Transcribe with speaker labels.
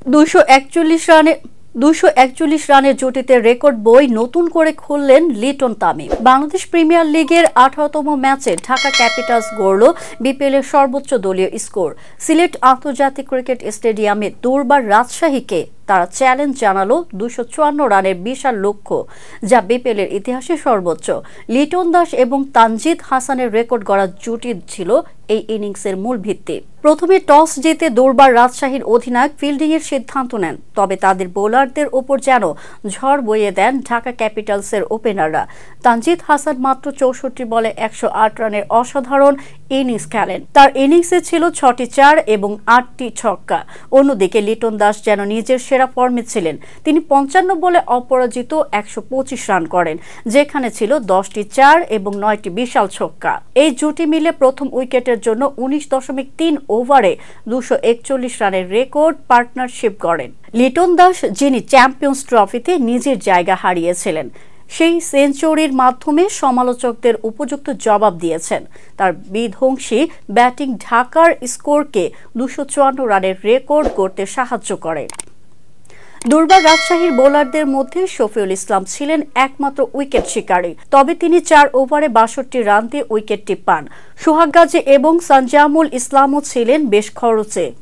Speaker 1: 241 রানের জুটিতে রেকর্ড বই নতুন করে খুললেন লিটন তামিম। বাংলাদেশ প্রিমিয়ার লিগের 18তম ম্যাচে ঢাকা ক্যাপিটালস গড়ল বিপিএল এর সর্বোচ্চ দলীয় স্কোর। সিলেট আন্তর্জাতিক ক্রিকেট স্টেডিয়ামে দুর্বার রাজশাহীকে তারা চ্যালেঞ্জ জানালো 254 রানের বিশাল লক্ষ্য, যা বিপিএল এর ইতিহাসে সর্বোচ্চ। লিটন দাস এবং তানজিদ হাসানের রেকর্ড গড়া জুটি ছিল এই ইনিংসের মূল ভিত্তি। প্রথমে টস জিতে দুর্বার রাজশাহীর অধিনায়ক ফিল্ডিং এর সিদ্ধান্ত নেন, তবে তাদের বোলারদের ওপর যেন ঝড় বইয়ে দেন ঢাকা ক্যাপিটালসের ওপেনাররা। তানজিদ হাসান মাত্র 64 বলে 108 রানের অসাধারণ ইনিংস খেলেন। তার ইনিংসে ছিল 6টি 4 এবং 8টি ছক্কা। অন্যদিকে লিটন দাস যেন নিজের সেরা ফর্মে ছিলেন। তিনি 55 বলে অপরাজিত 125 রান করেন, যেখানে ছিল 10টি 4 এবং 9টি বিশাল ছক্কা। এই জুটি মিলে প্রথম উইকেটের জন্য 19.3 ওভারে 241 রানের রেকর্ড পার্টনারশিপ গড়েন। লিটন দাস, যিনি চ্যাম্পিয়ন্স ট্রফিতে নিজের জায়গা হারিয়েছিলেন, সেই সেঞ্চুরির মাধ্যমে সমালোচকদের উপযুক্ত জবাব দিয়েছেন। তার বিধ্বংসী ব্যাটিং ঢাকার স্কোরকে 254 রানের রেকর্ড গড়তে সাহায্য করে। দুর্বার রাজশাহীর বোলারদের মধ্যে শফিউল ইসলাম ছিলেন একমাত্র উইকেট শিকারী, তবে তিনি 4 ওভারে 62 রান দিয়ে উইকেটটি পান। সোহাগ গাজী এবং সানজামুল ইসলামও ছিলেন বেশ খরচে।